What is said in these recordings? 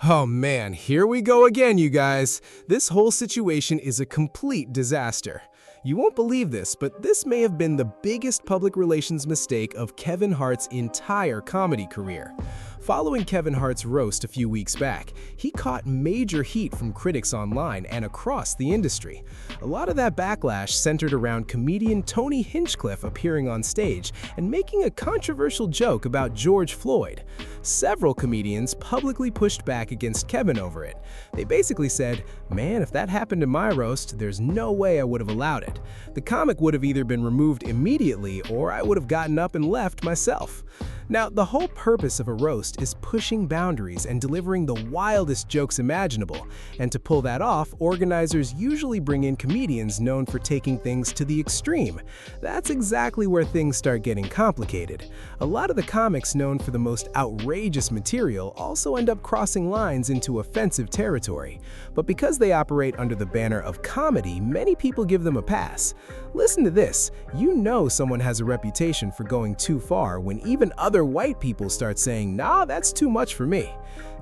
Oh man, here we go again, you guys. This whole situation is a complete disaster. You won't believe this, but this may have been the biggest public relations mistake of Kevin Hart's entire comedy career. Following Kevin Hart's roast a few weeks back, he caught major heat from critics online and across the industry. A lot of that backlash centered around comedian Tony Hinchcliffe appearing on stage and making a controversial joke about George Floyd. Several comedians publicly pushed back against Kevin over it. They basically said, "Man, if that happened in my roast, there's no way I would have allowed it. The comic would have either been removed immediately or I would have gotten up and left myself." Now, the whole purpose of a roast is pushing boundaries and delivering the wildest jokes imaginable. And to pull that off, organizers usually bring in comedians known for taking things to the extreme. That's exactly where things start getting complicated. A lot of the comics known for the most outrageous material also end up crossing lines into offensive territory. But because they operate under the banner of comedy, many people give them a pass. Listen to this. You know someone has a reputation for going too far when even other white people start saying, "Nah, that's too much for me."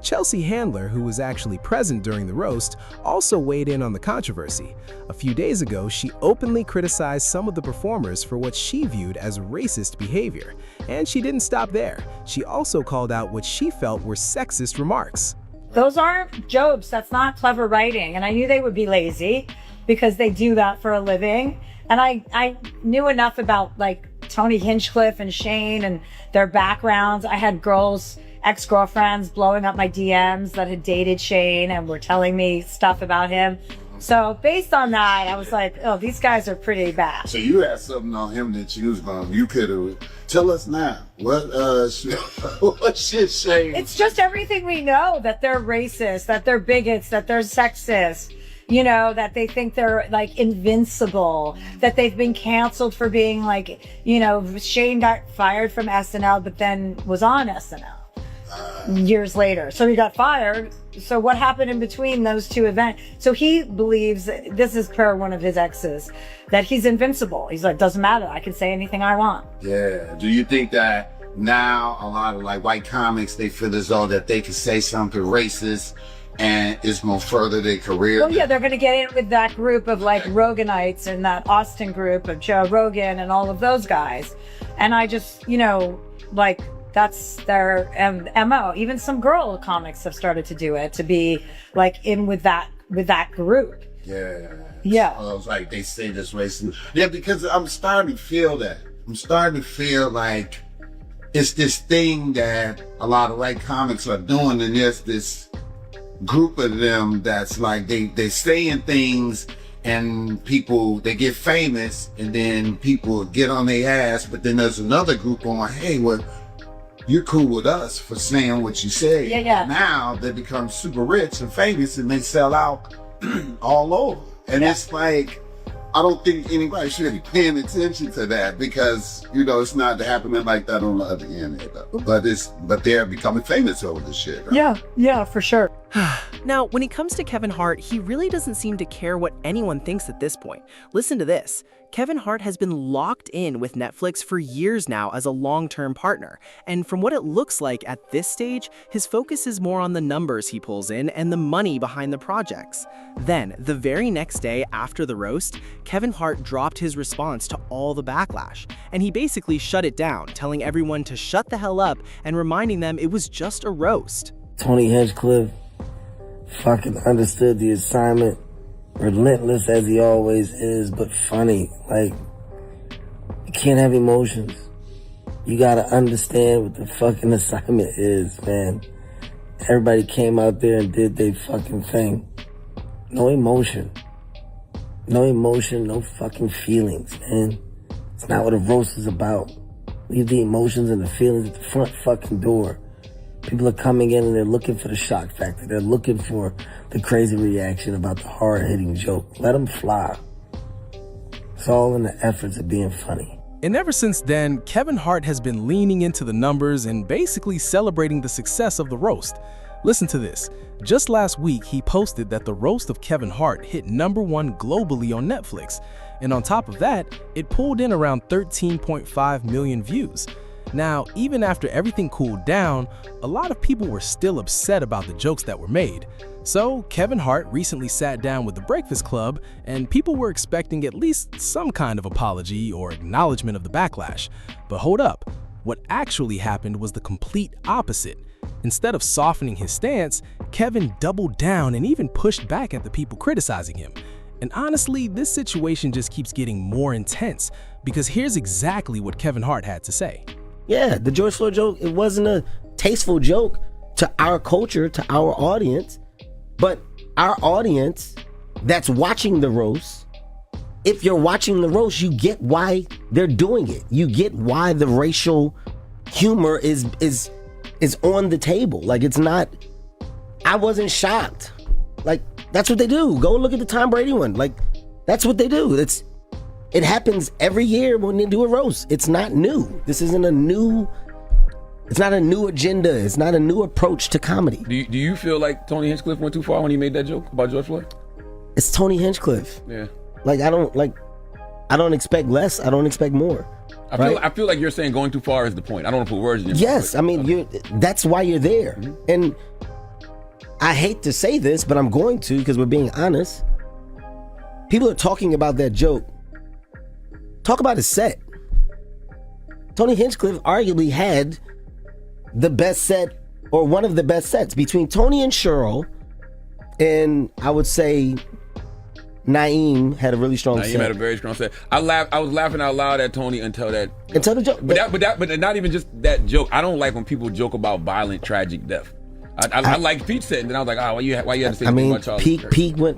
Chelsea Handler, who was actually present during the roast, also weighed in on the controversy. A few days ago, she openly criticized some of the performers for what she viewed as racist behavior. And she didn't stop there. She also called out what she felt were sexist remarks. Those aren't jokes. That's not clever writing. And I knew they would be lazy because they do that for a living. And I knew enough about like Tony Hinchcliffe and Shane and their backgrounds. I had ex-girlfriends blowing up my DMs that had dated Shane and were telling me stuff about him. So based on that, I was like, oh, these guys are pretty bad. So you had something on him that you could have. Tell us now. What shit Shane? It's just everything we know, that they're racist, that they're bigots, that they're sexist. You know, that they think they're like invincible, that they've been canceled for being like, you know, Shane got fired from SNL, but then was on SNL years later. So he got fired. So what happened in between those two events? So he believes, this is per one of his exes, that he's invincible. He's like, doesn't matter. I can say anything I want. Yeah. Do you think that now a lot of like white comics, they feel as though that they can say something racist and it's gonna further their career? Well, yeah, they're gonna get in with that group of like Roganites and that Austin group of Joe Rogan and all of those guys. And I just, you know, like that's their MO. Even some girl comics have started to do it, to be like in with that group. Yeah. Yeah. So it's like they say this racist. Yeah, because I'm starting to feel that. I'm starting to feel like it's this thing that a lot of white comics are doing, and there's this group of them that's like they saying things and people, they get famous and then people get on their ass, but then there's another group going, hey, well, you're cool with us for saying what you say. Yeah. Now they become super rich and famous and they sell out all over. And it's like, I don't think anybody should be paying attention to that because, you know, it's not happening like that on the other end. But they're becoming famous over this shit, right? Yeah, for sure. Now, when it comes to Kevin Hart, he really doesn't seem to care what anyone thinks at this point. Listen to this. Kevin Hart has been locked in with Netflix for years now as a long-term partner. And from what it looks like at this stage, his focus is more on the numbers he pulls in and the money behind the projects. Then, the very next day after the roast, Kevin Hart dropped his response to all the backlash. And he basically shut it down, telling everyone to shut the hell up and reminding them it was just a roast. Tony Hinchcliffe fucking understood the assignment. Relentless as he always is, but funny. Like, you can't have emotions. You gotta understand what the fucking assignment is, man. Everybody came out there and did their fucking thing. No emotion. No emotion, no fucking feelings, man. It's not what a roast is about. Leave the emotions and the feelings at the front fucking door. People are coming in and they're looking for the shock factor. They're looking for the crazy reaction about the hard-hitting joke. Let them fly. It's all in the efforts of being funny. And ever since then, Kevin Hart has been leaning into the numbers and basically celebrating the success of the roast. Listen to this. Just last week, he posted that the roast of Kevin Hart hit #1 globally on Netflix. And on top of that, it pulled in around 13.5 million views. Now, even after everything cooled down, a lot of people were still upset about the jokes that were made. So, Kevin Hart recently sat down with the Breakfast Club, and people were expecting at least some kind of apology or acknowledgement of the backlash. But hold up, what actually happened was the complete opposite. Instead of softening his stance, Kevin doubled down and even pushed back at the people criticizing him. And honestly, this situation just keeps getting more intense, because here's exactly what Kevin Hart had to say. Yeah, the George Floyd joke, it wasn't a tasteful joke to our culture, to our audience. But our audience that's watching the roast, if you're watching the roast, you get why they're doing it. You get why the racial humor is on the table. Like, it's not, I wasn't shocked. Like, that's what they do. Go look at the Tom Brady one. Like, that's what they do. It happens every year when they do a roast. It's not new. This isn't it's not a new agenda. It's not a new approach to comedy. Do you feel like Tony Hinchcliffe went too far when he made that joke about George Floyd? It's Tony Hinchcliffe. Yeah. Like, I don't expect less. I don't expect more. I feel like you're saying going too far is the point. I don't want to put words in your mouth. Yes, I mean, that's why you're there. Mm-hmm. And I hate to say this, but I'm going to, because we're being honest. People are talking about that joke. Talk about his set. Tony Hinchcliffe arguably had the best set, or one of the best sets, between Tony and Cheryl, and I would say Naeem had a really strong set. Naeem had a very strong set. I was laughing out loud at Tony until that joke. Until the joke. But not even just that joke. I don't like when people joke about violent, tragic death. I like Pete's set, and then I was like, why you had to say something about Charlie Kirk?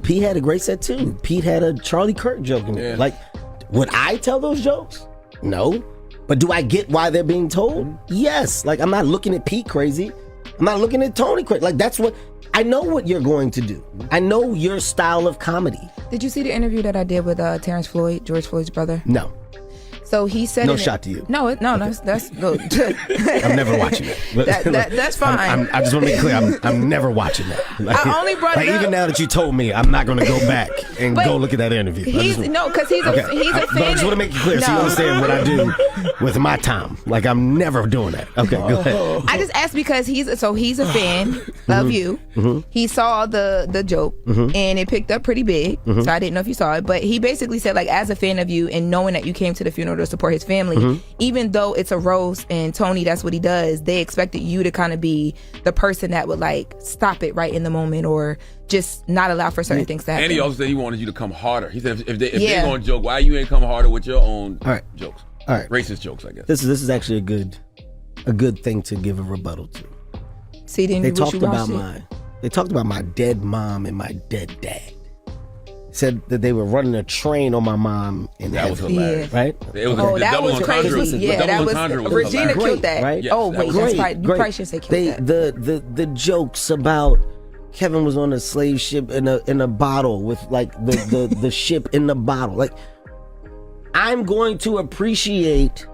Pete had a great set too. Pete had a Charlie Kirk joke in there. Like, would I tell those jokes? No. But do I get why they're being told? Yes. Like, I'm not looking at Pete crazy. I'm not looking at Tony crazy. Like, that's what, I know what you're going to do. I know your style of comedy. Did you see the interview that I did with Terrence Floyd, George Floyd's brother? No. So he said, no shot to you. No, that's good. I'm never watching it. That's fine. I just want to be clear. I'm never watching that. Like, I only brought it up. Even now that you told me, I'm not going to go back and go look at that interview. Because he's a fan. But I just want to make it clear so you understand what I do with my time. Like, I'm never doing that. Okay, go ahead. I just asked because he's a fan of you. Mm-hmm. He saw the joke and it picked up pretty big. Mm-hmm. So I didn't know if you saw it, but he basically said, like, as a fan of you and knowing that you came to the funeral to support his family, even though it's a roast and Tony, that's what he does, they expected you to kind of be the person that would, like, stop it right in the moment or just not allow for certain things to happen. And he also said he wanted you to come harder. He said if they're going to joke, why you ain't come harder with your own jokes? All right. Racist jokes, I guess. This is actually a good thing to give a rebuttal to. See, they talked about my dead mom and my dead dad. Said that they were running a train on my mom in that heaven. was hilarious, right? That was crazy. Yeah, that was Regina killed that. Right? Yes, oh wait, that's right. You probably should say killed that. The jokes about Kevin was on a slave ship in a bottle with, like, the ship in the bottle. Like, I'm going to appreciate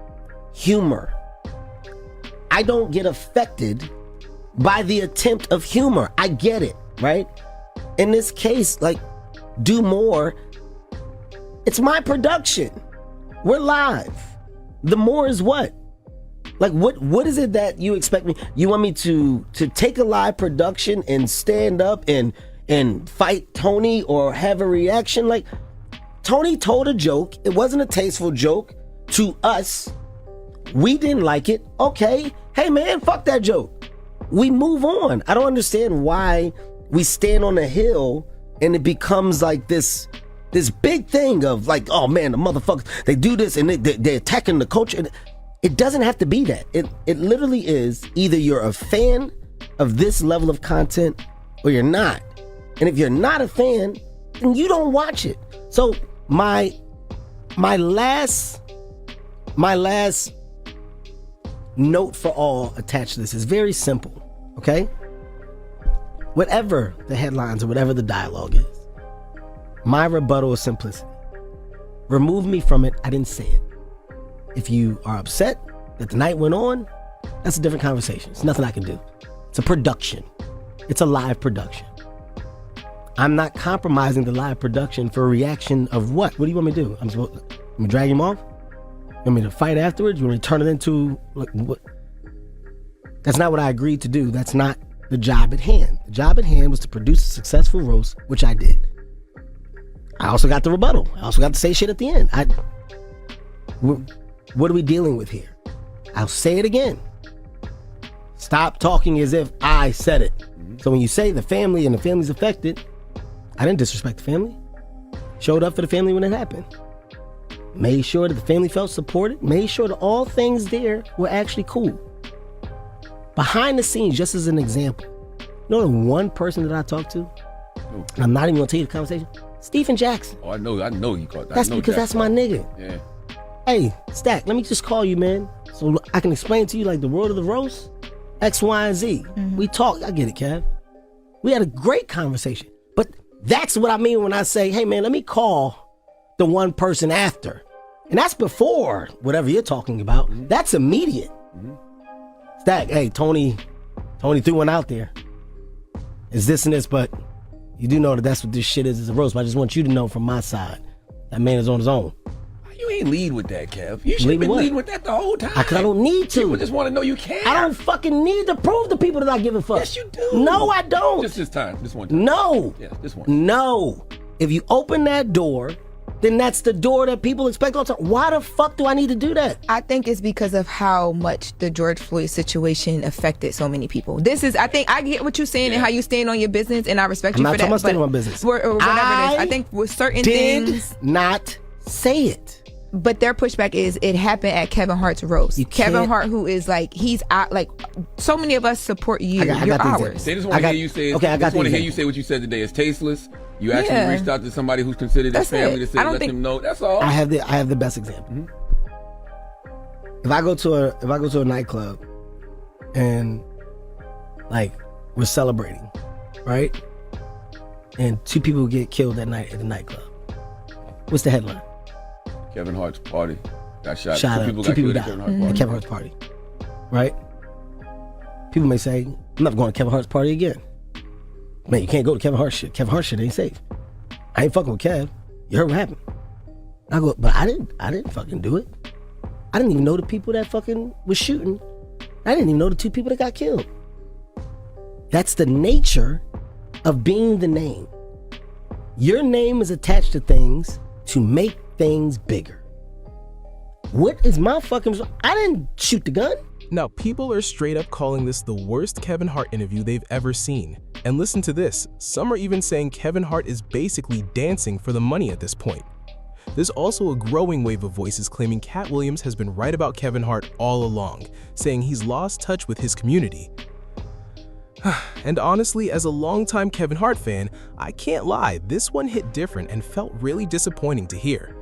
humor. I don't get affected by the attempt of humor. I get it, right? In this case, like, do more. It's my production. We're live. The more is what? Like, what is it that you expect me? You want me to take a live production and stand up and fight Tony or have a reaction? Like, Tony told a joke. It wasn't a tasteful joke to us. We didn't like it. Okay. Hey man, fuck that joke. We move on. I don't understand why we stand on a hill and it becomes like this big thing of, like, oh man, the motherfuckers, they do this and they're attacking the culture. It doesn't have to be that. It literally is either you're a fan of this level of content or you're not. And if you're not a fan, then you don't watch it. So my last note for all attached to this is very simple, okay? Whatever the headlines or whatever the dialogue is, my rebuttal is simplicity. Remove me from it. I didn't say it. If you are upset that the night went on, that's a different conversation. It's nothing I can do. It's a production. It's a live production. I'm not compromising the live production for a reaction of what? What do you want me to do? I'm supposed to drag him off? You want me to fight afterwards? You want me to turn it into like what? That's not what I agreed to do. That's not the job at hand. The job at hand was to produce a successful roast, which I did. I also got the rebuttal. I also got to say shit at the end. What are we dealing with here? I'll say it again. Stop talking as if I said it. So when you say the family and the family's affected, I didn't disrespect the family. Showed up for the family when it happened. Made sure that the family felt supported. Made sure that all things there were actually cool. Behind the scenes, just as an example, you know the one person that I talked to? And I'm not even gonna tell you the conversation. Stephen Jackson. Oh, I know he caught that. That's because that's my nigga. Yeah. Hey, Stack, let me just call you, man, so I can explain to you like the world of the roast, X, Y, and Z. We talked. I get it, Kev. We had a great conversation. But that's what I mean when I say, hey, man, let me call the one person after. And that's before whatever you're talking about. That's immediate. Stack, hey, Tony threw one out there. It's this and this, but you do know that that's what this shit is a roast. But I just want you to know from my side, that man is on his own. You ain't lead with that, Kev. You should have been leading with that the whole time. Because I don't need to. People just want to know you care. I don't fucking need to prove to people that I give a fuck. Yes, you do. No, I don't. Just this time. This one time. No. Yes, this one. No. If you open that door, then that's the door that people expect all the time. Why the fuck do I need to do that? I think it's because of how much the George Floyd situation affected so many people. I think I get what you're saying and how you stand on your business, and I respect you for that. I'm not talking about standing on business. Or whatever it is. I think with certain things. Did not say it. But their pushback is it happened at Kevin Hart's roast. Kevin Hart, who is like, he's out, like, so many of us support you. You're ours. They just want to hear you say. Okay, I just want to hear you say what you said today. It's tasteless. You actually reached out to somebody who's considered his family to say, let them know. That's all. I have the best example. If I go to a nightclub and like we're celebrating, right? And 2 people get killed that night at the nightclub. What's the headline? Kevin Hart's party got shot. Two people died at Kevin Hart's party, right? People may say, I'm not going to Kevin Hart's party again. Man, you can't go to Kevin Hart shit. Kevin Hart shit ain't safe. I ain't fucking with Kev. You heard what happened. I go, but I didn't fucking do it. I didn't even know the people that fucking was shooting. I didn't even know the 2 people that got killed. That's the nature of being the name. Your name is attached to things to make things bigger. What is my fucking... I didn't shoot the gun. Now, people are straight up calling this the worst Kevin Hart interview they've ever seen. And listen to this, some are even saying Kevin Hart is basically dancing for the money at this point. There's also a growing wave of voices claiming Cat Williams has been right about Kevin Hart all along, saying he's lost touch with his community. And honestly, as a longtime Kevin Hart fan, I can't lie, this one hit different and felt really disappointing to hear.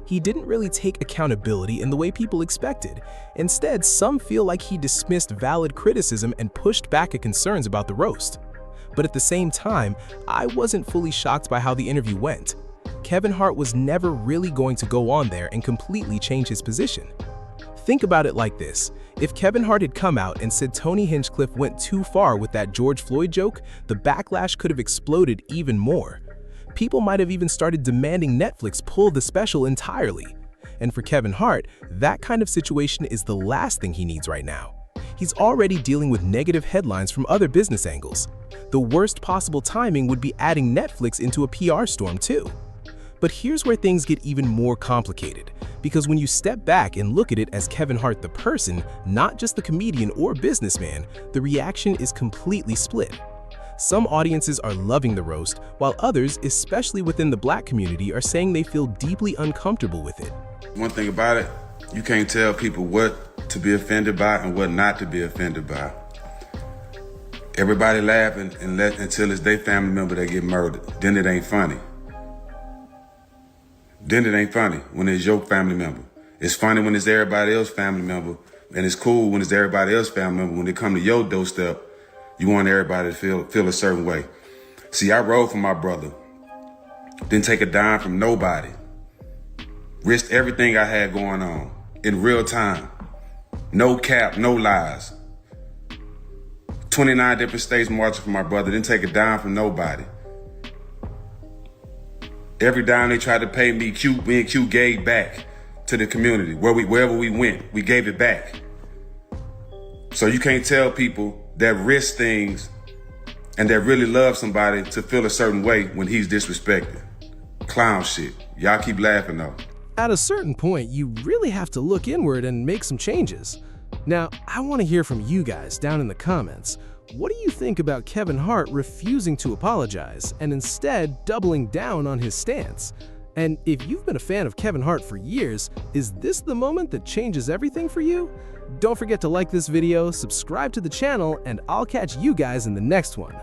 He didn't really take accountability in the way people expected. Instead, some feel like he dismissed valid criticism and pushed back at concerns about the roast. But at the same time, I wasn't fully shocked by how the interview went. Kevin Hart was never really going to go on there and completely change his position. Think about it like this. If Kevin Hart had come out and said Tony Hinchcliffe went too far with that George Floyd joke, the backlash could have exploded even more. People might have even started demanding Netflix pull the special entirely. And for Kevin Hart, that kind of situation is the last thing he needs right now. He's already dealing with negative headlines from other business angles. The worst possible timing would be adding Netflix into a PR storm too. But here's where things get even more complicated, because when you step back and look at it as Kevin Hart the person, not just the comedian or businessman, the reaction is completely split. Some audiences are loving the roast, while others, especially within the Black community, are saying they feel deeply uncomfortable with it. One thing about it, you can't tell people what to be offended by and what not to be offended by. Everybody laughing until it's their family member that get murdered. Then it ain't funny. Then it ain't funny when it's your family member. It's funny when it's everybody else's family member, and it's cool when it's everybody else's family member. When they come to your doorstep, you want everybody to feel a certain way. See, I rode for my brother. Didn't take a dime from nobody. Risked everything I had going on in real time. No cap, no lies. 29 different states marching for my brother. Didn't take a dime from nobody. Every dime they tried to pay me, me and Q gave back to the community. Wherever we went, we gave it back. So you can't tell people that risk things and that really love somebody to feel a certain way when he's disrespected. Clown shit. Y'all keep laughing though. At a certain point, you really have to look inward and make some changes. Now, I want to hear from you guys down in the comments. What do you think about Kevin Hart refusing to apologize and instead doubling down on his stance? And if you've been a fan of Kevin Hart for years, is this the moment that changes everything for you? Don't forget to like this video, subscribe to the channel, and I'll catch you guys in the next one.